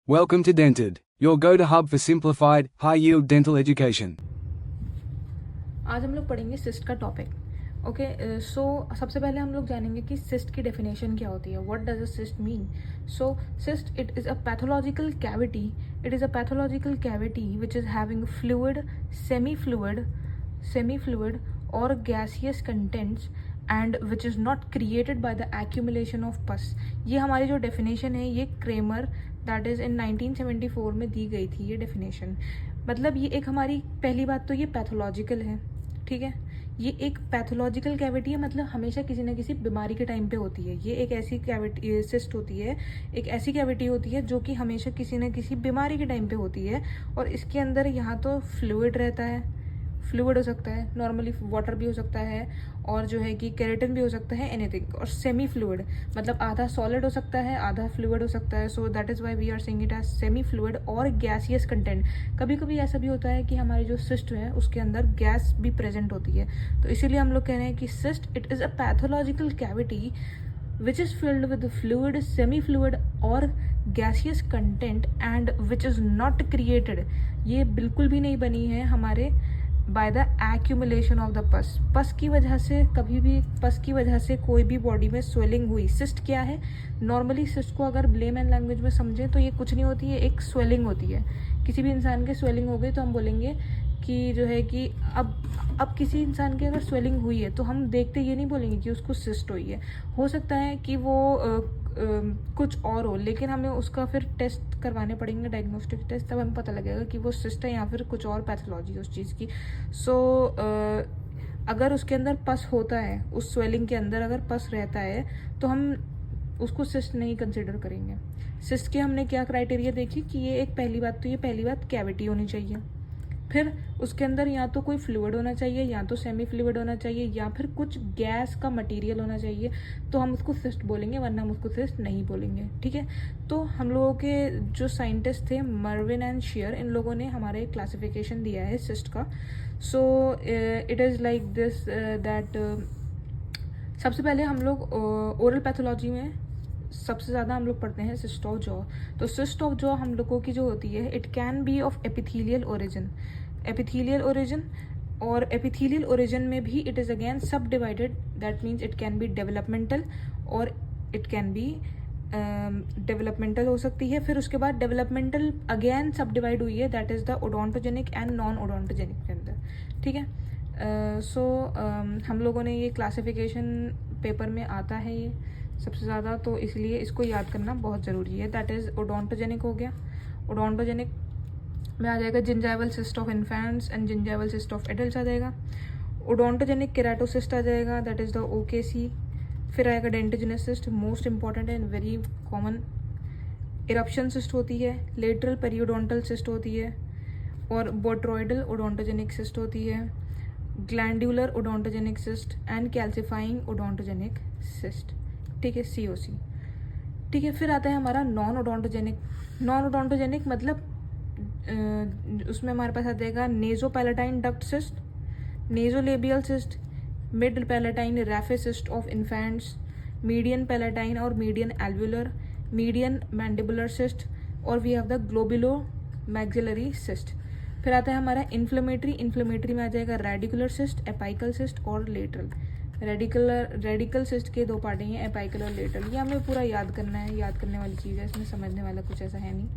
Welcome to Dented, your go-to hub for simplified, high-yield dental education. आज हम लोग पढ़ेंगे सिस्ट का टॉपिक. ओके, सो सबसे पहले हम लोग जानेंगे कि सिस्ट की डेफिनेशन क्या होती है. What does a cyst mean? So cyst it is a pathological cavity. It is a pathological cavity which is having fluid, semi fluid और gaseous contents and which is not created by the accumulation of pus. ये हमारी जो definition है ये Cramer that is in 1974 में दी गई थी. ये डेफिनेशन मतलब ये एक हमारी पहली बात तो ये पैथोलॉजिकल है. ठीक है, ये एक पैथोलॉजिकल कैविटी है, मतलब हमेशा किसी ना किसी बीमारी के टाइम पे होती है. ये एक ऐसी कैविटी सिस्ट होती है, एक ऐसी कैविटी होती है जो कि हमेशा किसी ना किसी बीमारी के टाइम पे होती है. और इसके अंदर यहाँ तो फ्लूइड रहता है, फ्लूइड हो सकता है, नॉर्मली वाटर भी हो सकता है, और जो है कि केराटिन भी हो सकता है, एनीथिंग. और सेमी फ्लूइड मतलब आधा सॉलिड हो सकता है, आधा फ्लूइड हो सकता है. So that is why we are saying it as semi fluid और गैसियस कंटेंट. कभी कभी ऐसा भी होता है कि हमारी जो सिस्ट है उसके अंदर गैस भी प्रेजेंट होती है. तो इसीलिए हम लोग कह रहे हैं कि cyst it is a pathological cavity which is filled with fluid, semi-fluid और gaseous content and which is not created. ये बिल्कुल भी नहीं बनी है हमारे by the accumulation of the pus. पस की वजह से कभी भी पस की वजह से कोई भी बॉडी में स्वेलिंग हुई. सिस्ट क्या है? नॉर्मली सिस्ट को अगर ब्लेम एंड लैंग्वेज में समझें तो ये कुछ नहीं होती है, एक स्वेलिंग होती है. किसी भी इंसान के स्वेलिंग हो गई तो हम बोलेंगे कि जो है कि अब किसी इंसान की अगर स्वेलिंग हुई है तो हम देखते ये नहीं बोलेंगे कि उसको सिस्ट हुई है. हो सकता है कि वो कुछ और हो, लेकिन हमें उसका फिर टेस्ट करवाने पड़ेंगे, डायग्नोस्टिक टेस्ट, तब हमें पता लगेगा कि वो सिस्ट है या फिर कुछ और पैथोलॉजी है उस चीज़ की. सो अगर उसके अंदर पस होता है, उस स्वेलिंग के अंदर अगर पस रहता है तो हम उसको सिस्ट नहीं कंसिडर करेंगे. सिस्ट के हमने क्या क्राइटेरिया देखी कि ये एक पहली बात कैविटी होनी चाहिए. फिर उसके अंदर या तो कोई फ्लूइड होना चाहिए, या तो सेमी फ्लूइड होना चाहिए, या फिर कुछ गैस का मटेरियल होना चाहिए, तो हम उसको सिस्ट बोलेंगे, वरना हम उसको सिस्ट नहीं बोलेंगे. ठीक है, तो हम लोगों के जो साइंटिस्ट थे मर्विन एंड शेयर, इन लोगों ने हमारे क्लासिफिकेशन दिया है सिस्ट का. So it is like this that सबसे पहले हम लोग ओरल पैथोलॉजी में सबसे ज़्यादा हम लोग पढ़ते हैं सिस्ट ऑफ जॉ. तो सिस्ट ऑफ जॉ हम लोगों की जो होती है it can be of epithelial origin और एपिथेलियल ओरिजिन में भी इट इज़ अगेन सब divided. That means it can be developmental और इट कैन बी डेवलपमेंटल हो सकती है. फिर उसके बाद डेवलपमेंटल अगेन सब डिवाइड हुई है, that is the odontogenic and non odontogenic के अंदर. ठीक है, सो हम लोगों ने ये क्लासिफिकेशन पेपर में आता है ये सबसे ज़्यादा, तो इसलिए इसको याद करना बहुत ज़रूरी है. दैट इज़ ओडोंटोजेनिक हो गया. ओडोंटोजेनिक में आ जाएगा gingival cyst of infants and gingival cyst of adults आ जाएगा. ओडोंटोजेनिक केराटोसिस्ट आ जाएगा, दैट इज़ द ओकेसी. फिर आएगा dentigerous cyst, most important and very common. Eruption cyst होती है, लेटरल पेरियोडोंटल सिस्ट होती है, और बोट्रॉइडल ओडोंटोजेनिक सिस्ट होती है, glandular odontogenic cyst and calcifying odontogenic cyst. ठीक है, COC. ठीक है, फिर आता है हमारा नॉन ओडोंटोजेनिक मतलब उसमें हमारे पास आ जाएगा naso palatine duct cyst, nasolabial cyst, mid palatine raphe cyst of infants, median palatine और median alveolar, median mandibular cyst, और we have the globulo maxillary cyst. फिर आता है हमारा इन्फ्लेमेटरी में आ जाएगा रेडिकुलर सिस्ट, एपाइकल सिस्ट और लेटरल. रेडिकल सिस्ट के दो पार्ट हैं, एपाइकल और लेटरल. ये हमें पूरा याद करना है, याद करने वाली चीज़ है, इसमें समझने वाला कुछ ऐसा है नहीं.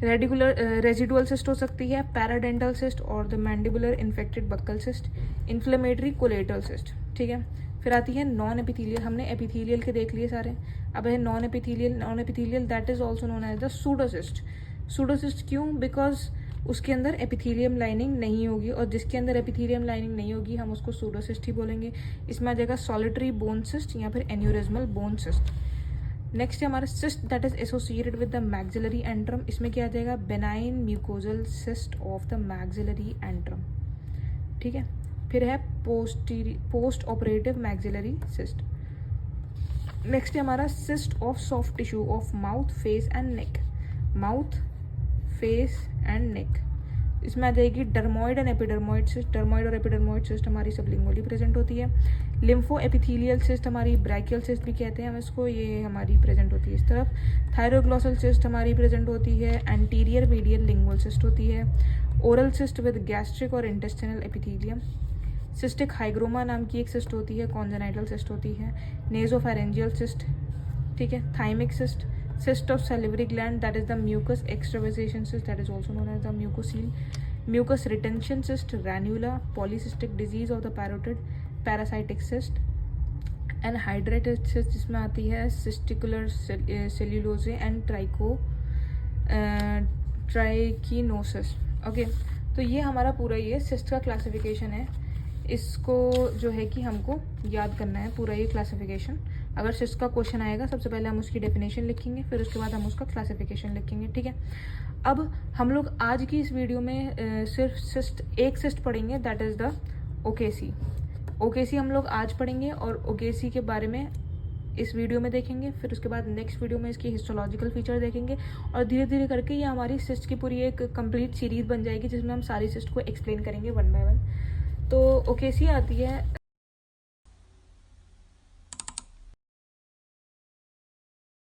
रेजिडुअल सिस्ट हो सकती है, पैराडेंटल सिस्ट और the mandibular infected buccal cyst, inflammatory collateral cyst. ठीक है, फिर आती है नॉन एपिथेलियल. हमने एपिथेलियल के देख लिए सारे, अब है non epithelial that is also known as the pseudocyst. Pseudocyst क्यों? बिकॉज उसके अंदर एपिथेलियम लाइनिंग नहीं होगी, और जिसके अंदर एपिथेलियम लाइनिंग नहीं होगी हम उसको सूडोसिस्ट ही बोलेंगे. इसमें आ जाएगा सॉलिटरी बोन सिस्ट या फिर एन्यूरिज्मल बोन सिस्ट. नेक्स्ट है हमारा cyst that is associated with the maxillary antrum. इसमें क्या आ जाएगा? Benign mucosal cyst of the maxillary antrum. ठीक है, फिर है post operative maxillary cyst. Next है हमारा cyst of soft tissue of mouth, face and neck. इसमें आ जाएगी डर्मोइड एंड एपिडर्मोइड सिस्ट। डर्मोइड और एपिडर्मोइड सिस्ट हमारी सबलिंगुअली प्रेजेंट होती है। लिम्फो एपिथेलियल सिस्ट हमारी, ब्रैकियल सिस्ट भी कहते हैं हम इसको, ये हमारी प्रेजेंट होती है इस तरफ। थायरोग्लॉसल सिस्ट हमारी प्रेजेंट होती है। एंटीरियर मीडियल लिंगुअल सिस्ट होती है। ओरल सिस्ट विद गैस्ट्रिक और इंटेस्टिनल एपिथेलियम। सिस्टिक हाइग्रोमा नाम की एक सिस्ट होती है, कॉन्जेनाइटल सिस्ट होती है। नेजोफेरेंजियल सिस्ट, ठीक है। Thymic cyst, cyst of salivary gland, that is the mucus extravasation cyst, that is also known as the mucocele. Mucus retention cyst, ranula. Polycystic disease of the parotid, parasitic cyst. And hydrated cyst जिसमें आती है cysticular cellulose and trichinosis. Okay, तो ये हमारा पूरा ये cyst का classification है। इसको जो है कि हमको याद करना है पूरा ये क्लासिफिकेशन। अगर सिस्ट का क्वेश्चन आएगा सबसे पहले हम उसकी डेफिनेशन लिखेंगे, फिर उसके बाद हम उसका क्लासिफिकेशन लिखेंगे, ठीक है। अब हम लोग आज की इस वीडियो में सिर्फ एक सिस्ट पढ़ेंगे, that is the OKC. OKC हम लोग आज पढ़ेंगे और ओकेसी के बारे में इस वीडियो में देखेंगे। फिर उसके बाद नेक्स्ट वीडियो में इसकी हिस्टोलॉजिकल फीचर देखेंगे और धीरे धीरे करके ये हमारी सिस्ट की पूरी एक कंप्लीट सीरीज बन जाएगी जिसमें हम सारी सिस्ट को एक्सप्लेन करेंगे वन बाय वन। तो ओकेसी आती है